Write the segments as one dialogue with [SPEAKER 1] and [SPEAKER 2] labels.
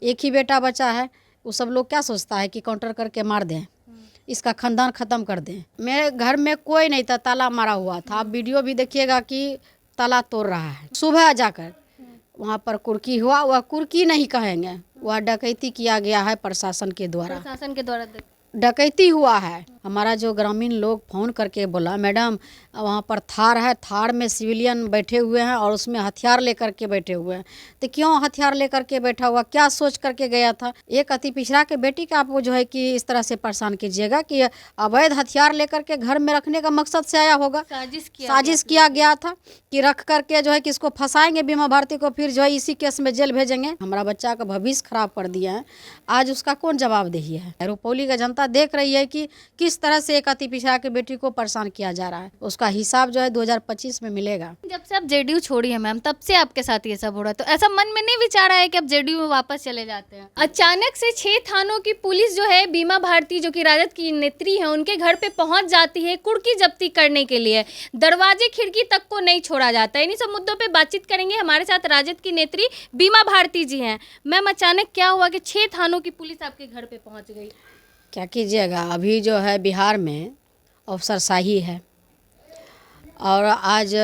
[SPEAKER 1] एक ही बेटा बचा है, वो सब लोग क्या सोचता है कि काउंटर करके मार दें, इसका खानदान ख़त्म कर दें। मेरे घर में कोई नहीं था, ताला मारा हुआ था। आप वीडियो भी देखिएगा कि ताला तोड़ रहा है। सुबह जाकर वहाँ पर कुर्की हुआ, वह कुर्की नहीं कहेंगे, वह डकैती किया गया है प्रशासन के द्वारा। डकैती हुआ है। हमारा जो ग्रामीण लोग फ़ोन करके बोला, मैडम वहाँ पर थार है, थार में सिविलियन बैठे हुए हैं और उसमें हथियार लेकर के बैठे हुए हैं। तो क्यों हथियार लेकर के बैठा हुआ, क्या सोच करके गया था? एक अति पिछड़ा के बेटी का आप जो है कि इस तरह से परेशान कीजिएगा कि अवैध हथियार लेकर के घर में रखने का मकसद से आया होगा। साजिश किया गया था कि रख करके जो है कि इसको फंसाएंगे बीमा भारती को, फिर जो है इसी केस में जेल भेजेंगे। हमारा बच्चा का भविष्य खराब कर दिया है, आज उसका कौन जवाबदेही है? रुपौली का जनता देख रही है कि किस तरह से एक अति पिछड़ा के बेटी को परेशान किया जा रहा है। उसका हिसाब जो है 2025 में मिलेगा।
[SPEAKER 2] जब से आप जेडीयू छोड़ी है मैम, तब से आपके साथ ये सब हो रहा है, तो ऐसा मन में नहीं विचार आया कि आप जेडीयू में वापस चले जाते हैं? अचानक से 6 थानों की पुलिस जो है बीमा भारती जो कि राजद की नेत्री है उनके घर पे पहुंच जाती है कुर्की जब्ती करने के लिए। दरवाजे खिड़की तक को नहीं छोड़ा जाता है। इन्हीं सब मुद्दों पे बातचीत करेंगे। हमारे साथ राजद की नेत्री बीमा भारती जी हैं। मैम, अचानक क्या हुआ कि 6 थानों की पुलिस आपके घर पे पहुंच गई?
[SPEAKER 1] क्या कीजिएगा, अभी जो है बिहार में अफसरशाही है और आज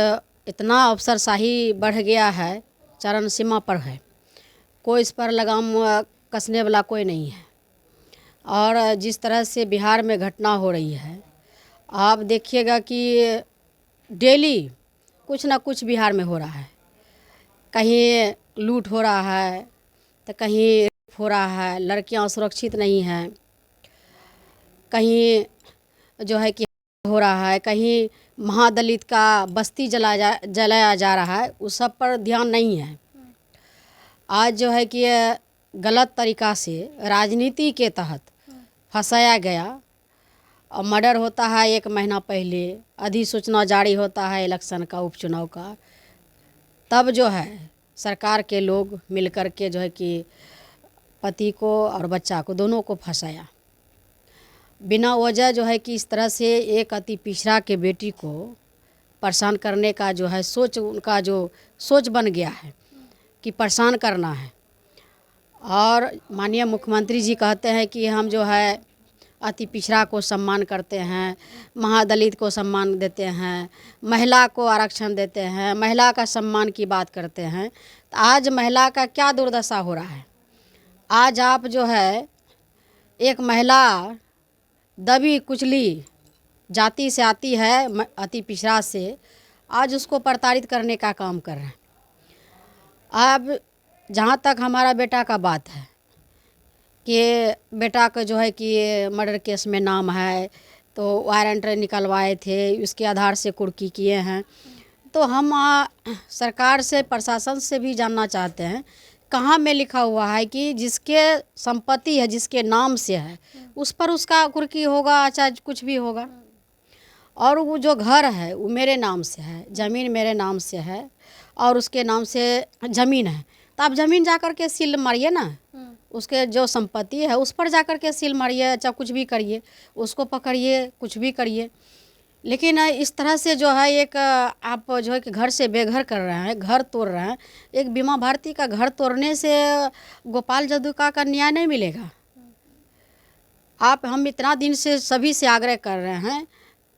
[SPEAKER 1] इतना अफसरशाही बढ़ गया है, चरम सीमा पर है। कोई इस पर लगाम कसने वाला कोई नहीं है। और जिस तरह से बिहार में घटना हो रही है, आप देखिएगा कि डेली कुछ ना कुछ बिहार में हो रहा है। कहीं लूट हो रहा है तो कहीं रेप हो रहा है, लड़कियां सुरक्षित नहीं हैं, कहीं जो है कि हो रहा है, कहीं महादलित का बस्ती जलाया जा रहा है। उस सब पर ध्यान नहीं है। आज जो है कि गलत तरीक़ा से राजनीति के तहत फंसाया गया और मर्डर होता है 1 महीना पहले, अधिसूचना जारी होता है इलेक्शन का, उपचुनाव का, तब जो है सरकार के लोग मिलकर के जो है कि पति को और बच्चा को दोनों को फंसाया। बिना वजह जो है कि इस तरह से एक अति पिछड़ा के बेटी को परेशान करने का जो है सोच, उनका जो सोच बन गया है कि परेशान करना है। और माननीय मुख्यमंत्री जी कहते हैं कि हम जो है अति पिछड़ा को सम्मान करते हैं, महादलित को सम्मान देते हैं, महिला को आरक्षण देते हैं, महिला का सम्मान की बात करते हैं। तो आज महिला का क्या दुर्दशा हो रहा है? आज आप जो है एक महिला दबी कुचली जाति से आती है, अति पिछड़ा से, आज उसको प्रताड़ित करने का काम कर रहे हैं। अब जहाँ तक हमारा बेटा का बात है कि बेटा का जो है कि मर्डर केस में नाम है, तो वारंट निकलवाए थे, उसके आधार से कुर्की किए हैं। तो हम सरकार से, प्रशासन से भी जानना चाहते हैं, कहाँ में लिखा हुआ है कि जिसके संपत्ति है, जिसके नाम से है, उस पर उसका कुर्की होगा, चाहे कुछ भी होगा। और वो जो घर है वो मेरे नाम से है, ज़मीन मेरे नाम से है और उसके नाम से ज़मीन है। तो आप ज़मीन जा कर के सील मारिए ना, उसके जो संपत्ति है उस पर जा कर के सील मारिए, चाहे कुछ भी करिए, उसको पकड़िए, कुछ भी करिए। लेकिन इस तरह से जो है एक आप जो है कि घर से बेघर कर रहे हैं, घर तोड़ रहे हैं। एक बीमा भारती का घर तोड़ने से गोपाल जदुका का न्याय नहीं मिलेगा। हम इतना दिन से सभी से आग्रह कर रहे हैं,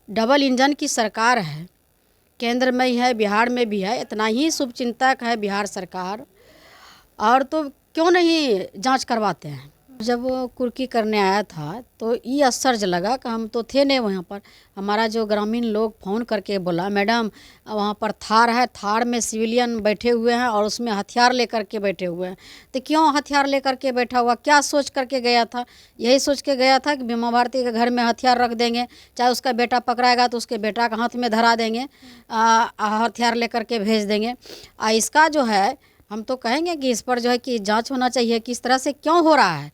[SPEAKER 1] डबल इंजन की सरकार है, केंद्र में ही है, बिहार में भी है, इतना ही शुभचिंतक है बिहार सरकार, और तो क्यों नहीं जांच करवाते हैं? जब वो कुर्की करने आया था तो ये आश्चर्य लगा कि हम तो थे नहीं वहाँ पर। हमारा जो ग्रामीण लोग फ़ोन करके बोला, मैडम वहाँ पर थार है, थार में सिविलियन बैठे हुए हैं और उसमें हथियार लेकर के बैठे हुए हैं। तो क्यों हथियार लेकर के बैठा हुआ, क्या सोच करके गया था? यही सोच के गया था कि बीमा भारती के घर में हथियार रख देंगे, चाहे उसका बेटा पकड़ाएगा तो उसके बेटा का हाथ में धरा देंगे, हथियार लेकर के भेज देंगे। इसका जो है हम तो कहेंगे कि इस पर जो है कि जांच होना चाहिए कि इस तरह से क्यों हो रहा है।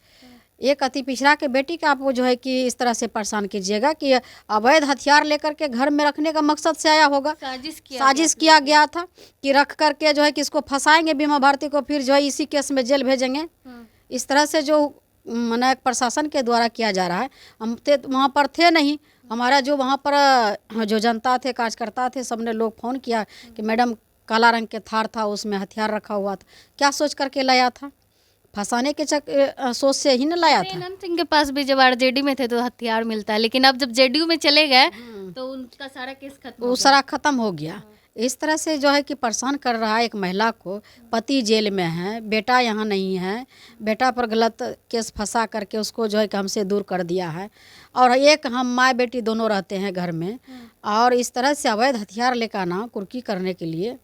[SPEAKER 1] एक अति पिछड़ा के बेटी का आप जो है कि इस तरह से परेशान कीजिएगा कि अवैध हथियार लेकर के घर में रखने का मकसद से आया होगा। साजिश किया गया था कि रख करके जो है कि इसको फंसाएंगे बीमा भारती को, फिर जो है इसी केस में जेल भेजेंगे। इस तरह से जो माना प्रशासन के द्वारा किया जा रहा है, हम वहाँ पर थे नहीं। हमारा जो वहाँ पर जो जनता थे, कार्यकर्ता थे, सबने लोग फ़ोन किया कि मैडम काला रंग के थार था, उसमें हथियार रखा हुआ था, क्या सोच करके लाया था? फंसाने के सोच से ही न लाया था।
[SPEAKER 2] अनंत सिंह के पास भी जब आरजेडी में थे तो हथियार मिलता है, लेकिन अब जब जेडीयू में चले गए तो उनका सारा केस खत्म हो
[SPEAKER 1] वो
[SPEAKER 2] गया।
[SPEAKER 1] सारा ख़त्म हो गया। इस तरह से जो है कि परेशान कर रहा है एक महिला को। पति जेल में है, बेटा यहाँ नहीं है, बेटा पर गलत केस फंसा करके उसको जो है कि हमसे दूर कर दिया है। और एक हम माँ बेटी दोनों रहते हैं घर में, और इस तरह से अवैध हथियार लेकर आना कुर्की करने के लिए।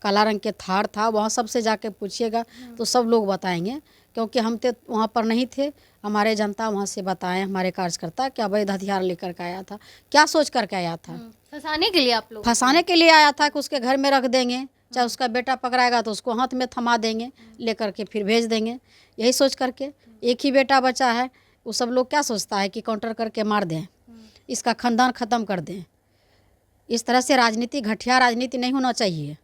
[SPEAKER 1] काला रंग के थार था, वहाँ सबसे जाके पूछिएगा तो सब लोग बताएंगे, क्योंकि हम तो वहाँ पर नहीं थे। हमारे जनता वहाँ से बताएं, हमारे कार्यकर्ता कि अवैध हथियार लेकर के आया था, क्या सोच करके आया था।
[SPEAKER 2] फंसाने के लिए आप लोग?
[SPEAKER 1] फंसाने के लिए आया था कि उसके घर में रख देंगे, चाहे उसका बेटा पकड़ाएगा तो उसको हाथ में थमा देंगे, लेकर के फिर भेज देंगे, यही सोच करके। एक ही बेटा बचा है, वो सब लोग क्या सोचता है कि काउंटर करके मार दें, इसका खानदान ख़त्म कर दें। इस तरह से राजनीति, घटिया राजनीति नहीं होना चाहिए।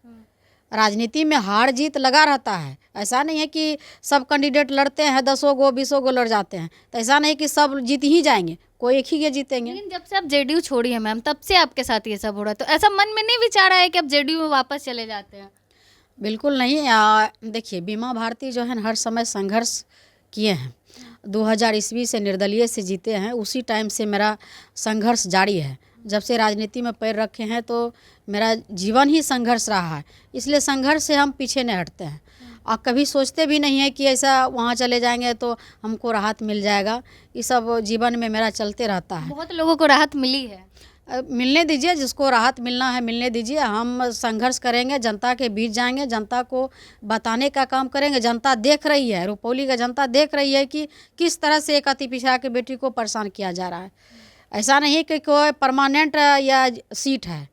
[SPEAKER 1] राजनीति में हार जीत लगा रहता है। ऐसा नहीं है कि सब कैंडिडेट लड़ते हैं, 10 गो 20 गो लड़ जाते हैं, तो ऐसा नहीं कि सब जीत ही जाएंगे, कोई एक ही ये जीतेंगे।
[SPEAKER 2] लेकिन जब से आप जेडीयू छोड़ी है मैम, तब से आपके साथ ये सब हो रहा है, तो ऐसा मन में नहीं विचार आया कि आप जेडीयू में वापस चले जाते हैं?
[SPEAKER 1] बिल्कुल नहीं। देखिए, बीमा भारती जो है न हर समय संघर्ष किए हैं। 2000 ईस्वी से निर्दलीय से जीते हैं, उसी टाइम से मेरा संघर्ष जारी है। जब से राजनीति में पैर रखे हैं तो मेरा जीवन ही संघर्ष रहा है, इसलिए संघर्ष से हम पीछे नहीं हटते हैं। और कभी सोचते भी नहीं है कि ऐसा वहाँ चले जाएंगे तो हमको राहत मिल जाएगा। ये सब जीवन में मेरा चलते रहता है।
[SPEAKER 2] बहुत लोगों को राहत मिली है।
[SPEAKER 1] मिलने दीजिए, जिसको राहत मिलना है मिलने दीजिए। हम संघर्ष करेंगे, जनता के बीच जाएंगे, जनता को बताने का काम करेंगे। जनता देख रही है, रुपौली का जनता देख रही है कि किस तरह से एक अति पिछड़ा के बेटी को परेशान किया जा रहा है। ऐसा नहीं कि कोई परमानेंट या सीट है,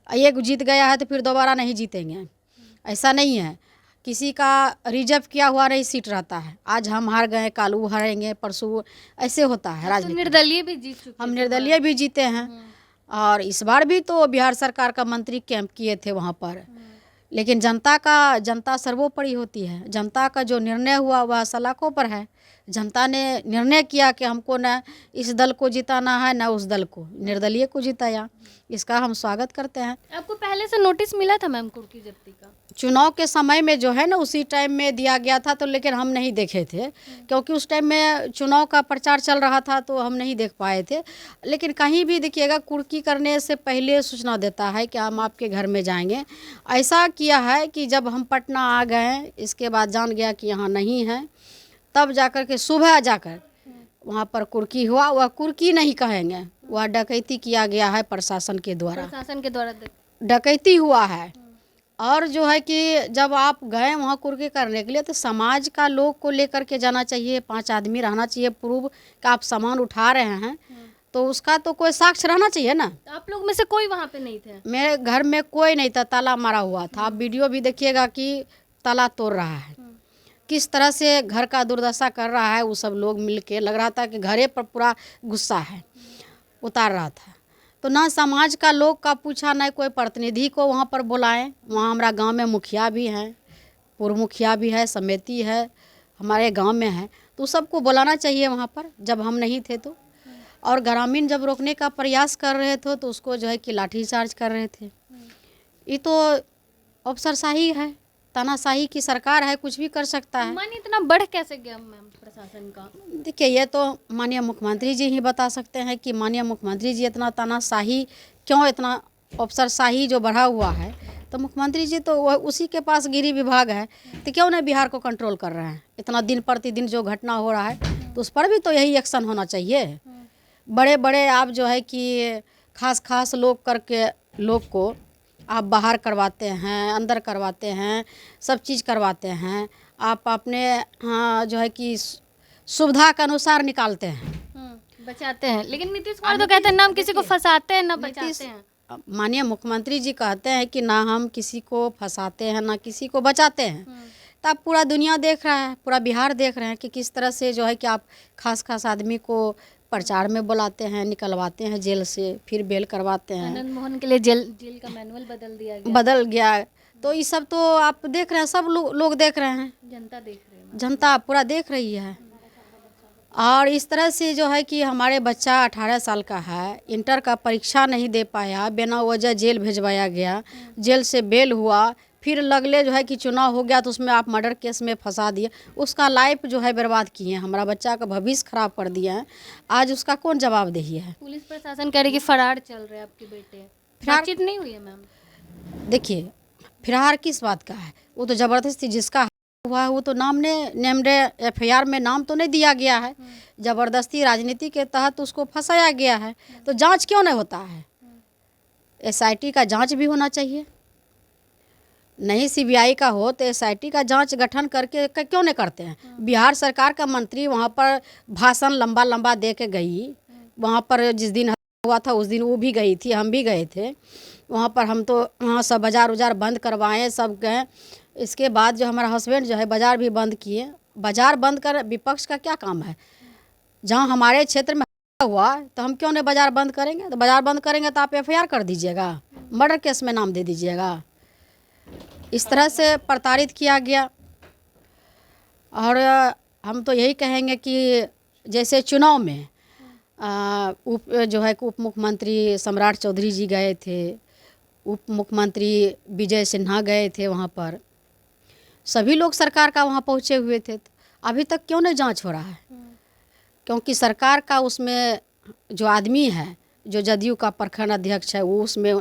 [SPEAKER 1] एक जीत गया है तो फिर दोबारा नहीं जीतेंगे, ऐसा नहीं है। किसी का रिजर्व किया हुआ नहीं सीट रहता है। आज हम हार गए, कल वो हारेंगे, परसों, ऐसे होता है
[SPEAKER 2] तो
[SPEAKER 1] राजनीति।
[SPEAKER 2] निर्दलीय भी जीत चुके
[SPEAKER 1] हम
[SPEAKER 2] थे।
[SPEAKER 1] निर्दलीय भी जीते हैं, और इस बार भी तो बिहार सरकार का मंत्री कैंप किए थे वहाँ पर। लेकिन जनता सर्वोपरि होती है। जनता का जो निर्णय हुआ वह सलाखों पर है। जनता ने निर्णय किया कि हमको न इस दल को जिताना है न उस दल को, निर्दलीय को जिताया। इसका हम स्वागत करते हैं।
[SPEAKER 2] आपको पहले से नोटिस मिला था मैम कुर्की जब्ती का?
[SPEAKER 1] चुनाव के समय में जो है ना, उसी टाइम में दिया गया था, तो लेकिन हम नहीं देखे थे, क्योंकि उस टाइम में चुनाव का प्रचार चल रहा था, तो हम नहीं देख पाए थे। लेकिन कहीं भी देखिएगा, कुर्की करने से पहले सूचना देता है कि हम आपके घर में जाएंगे। ऐसा किया है कि जब हम पटना आ गए, इसके बाद जान गया कि यहाँ नहीं है, तब जाकर के सुबह जाकर वहाँ पर कुर्की हुआ। वह कुर्की नहीं कहेंगे, वह डकैती किया गया है प्रशासन के द्वारा।
[SPEAKER 2] प्रशासन के द्वारा
[SPEAKER 1] डकैती हुआ है। और जो है कि जब आप गए वहाँ कुर्की करने के लिए, तो समाज का लोग को लेकर के जाना चाहिए, 5 आदमी रहना चाहिए, प्रूव कि आप सामान उठा रहे हैं, तो उसका तो कोई साक्ष्य रहना चाहिए ना।
[SPEAKER 2] तो आप लोग में से कोई वहाँ पे नहीं थे?
[SPEAKER 1] मेरे घर में कोई नहीं था, ताला मारा हुआ था। आप वीडियो भी देखिएगा कि ताला तोड़ रहा है, किस तरह से घर का दुर्दशा कर रहा है। वो सब लोग मिल के, लग रहा था कि घरे पर पूरा गुस्सा है, उतार रहा था। तो ना समाज का लोग का पूछा, ना कोई प्रतिनिधि को वहाँ पर बुलाएं। वहाँ हमारा गांव में मुखिया भी हैं, पूर्व मुखिया भी है, समिति है हमारे गांव में है, तो सबको बुलाना चाहिए वहाँ पर जब हम नहीं थे तो। और ग्रामीण जब रोकने का प्रयास कर रहे थे तो उसको जो है कि लाठीचार्ज कर रहे थे। ये तो अफसरशाही है, तानाशाही की सरकार है, कुछ भी कर सकता है।
[SPEAKER 2] मन इतना बढ़ कैसे गया मैम प्रशासन का?
[SPEAKER 1] देखिए, ये तो माननीय मुख्यमंत्री जी ही बता सकते हैं कि माननीय मुख्यमंत्री जी इतना तानाशाही क्यों, इतना अफसरशाही जो बढ़ा हुआ है। तो मुख्यमंत्री जी तो वह उसी के पास गृह विभाग है, तो क्यों नहीं बिहार को कंट्रोल कर रहे हैं? इतना दिन प्रतिदिन जो घटना हो रहा है, तो उस पर भी तो यही एक्शन होना चाहिए। बड़े बड़े आप जो है कि खास लोग करके लोग को आप बाहर करवाते हैं, अंदर करवाते हैं, सब चीज़ करवाते हैं। आप अपने जो है कि सुविधा के अनुसार निकालते हैं,
[SPEAKER 2] बचाते हैं। लेकिन नीतीश कुमार तो कहते हैं ना हम किसी को फंसाते हैं ना बचाते हैं।
[SPEAKER 1] माननीय मुख्यमंत्री जी कहते हैं कि ना हम किसी को फंसाते हैं ना किसी को बचाते हैं। तो अब पूरा दुनिया देख रहा है, पूरा बिहार देख रहे हैं कि किस तरह से जो है कि आप खास आदमी को प्रचार में बुलाते हैं, निकलवाते हैं जेल से, फिर बेल करवाते हैं।
[SPEAKER 2] आनंद मोहन के लिए जेल का मैनुअल
[SPEAKER 1] बदल गया। तो ये सब तो आप देख रहे हैं, सब लोग देख रहे हैं,
[SPEAKER 2] जनता देख रही है,
[SPEAKER 1] जनता पूरा देख रही है। और इस तरह से जो है कि हमारे बच्चा 18 साल का है, इंटर का परीक्षा नहीं दे पाया, बिना वजह जेल भेजवाया गया, जेल से बेल हुआ, फिर लगले जो है कि चुनाव हो गया तो उसमें आप मर्डर केस में फंसा दिए, उसका लाइफ जो है बर्बाद किए हैं, हमारा बच्चा का भविष्य खराब कर दिया है। आज उसका कौन जवाबदेही है?
[SPEAKER 2] पुलिस प्रशासन कह रही कि फरार चल रहे हैं आपके बेटे, बातचीत नहीं हुई है मैम?
[SPEAKER 1] देखिए, फिरार किस बात का है? वो तो ज़बरदस्ती जिसका हुआ है वो तो नेम्ड FIR में नाम तो नहीं दिया गया है, ज़बरदस्ती राजनीति के तहत उसको फंसाया गया है। तो जांच क्यों नहीं होता है? SIT का जांच भी होना चाहिए। नहीं CBI का हो तो SIT का जांच गठन करके क्यों नहीं करते हैं? बिहार सरकार का मंत्री वहाँ पर भाषण लंबा लंबा दे के गई, वहाँ पर जिस दिन हुआ था उस दिन वो भी गई थी, हम भी गए थे वहाँ पर। हम तो वहाँ सब बाज़ार उजार बंद करवाएं, सब गए। इसके बाद जो हमारा हस्बैंड जो है बाज़ार भी बंद किए। बाज़ार बंद कर विपक्ष का क्या काम है? जहाँ हमारे क्षेत्र में हुआ तो हम क्यों नहीं बाज़ार बंद करेंगे? तो बाज़ार बंद करेंगे तो आप FIR कर दीजिएगा, मर्डर केस में नाम दे दीजिएगा। इस तरह से प्रताड़ित किया गया। और हम तो यही कहेंगे कि जैसे चुनाव में उप मुख्यमंत्री सम्राट चौधरी जी गए थे, उप मुख्यमंत्री विजय सिन्हा गए थे, वहाँ पर सभी लोग सरकार का वहाँ पहुँचे हुए थे। तो अभी तक क्यों नहीं जांच हो रहा है? क्योंकि सरकार का उसमें जो आदमी है, जो जदयू का प्रखंड अध्यक्ष है, वो उसमें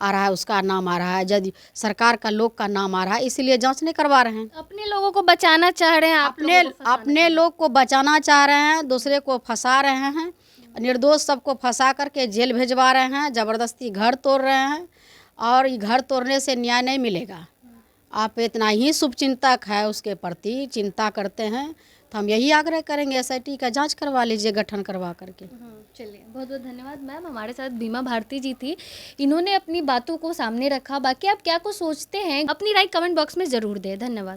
[SPEAKER 1] आ रहा है, उसका नाम आ रहा है, जदयू सरकार का लोग का नाम आ रहा है, इसीलिए जांच नहीं करवा रहे हैं।
[SPEAKER 2] अपने लोगों को बचाना चाह रहे हैं,
[SPEAKER 1] अपने लोग को बचाना चाह रहे हैं, दूसरे को फंसा रहे हैं, निर्दोष सबको फंसा करके जेल भेजवा रहे हैं, ज़बरदस्ती घर तोड़ रहे हैं। और ये घर तोड़ने से न्याय नहीं मिलेगा। आप इतना ही शुभचिंतक है, उसके प्रति चिंता करते हैं, तो हम यही आग्रह करेंगे SIT का जांच करवा लीजिए गठन करवा करके।
[SPEAKER 2] चलिए, बहुत बहुत धन्यवाद मैम। हमारे साथ बीमा भारती जी थी, इन्होंने अपनी बातों को सामने रखा। बाकी आप क्या कुछ सोचते हैं अपनी राय कमेंट बॉक्स में ज़रूर दें। धन्यवाद।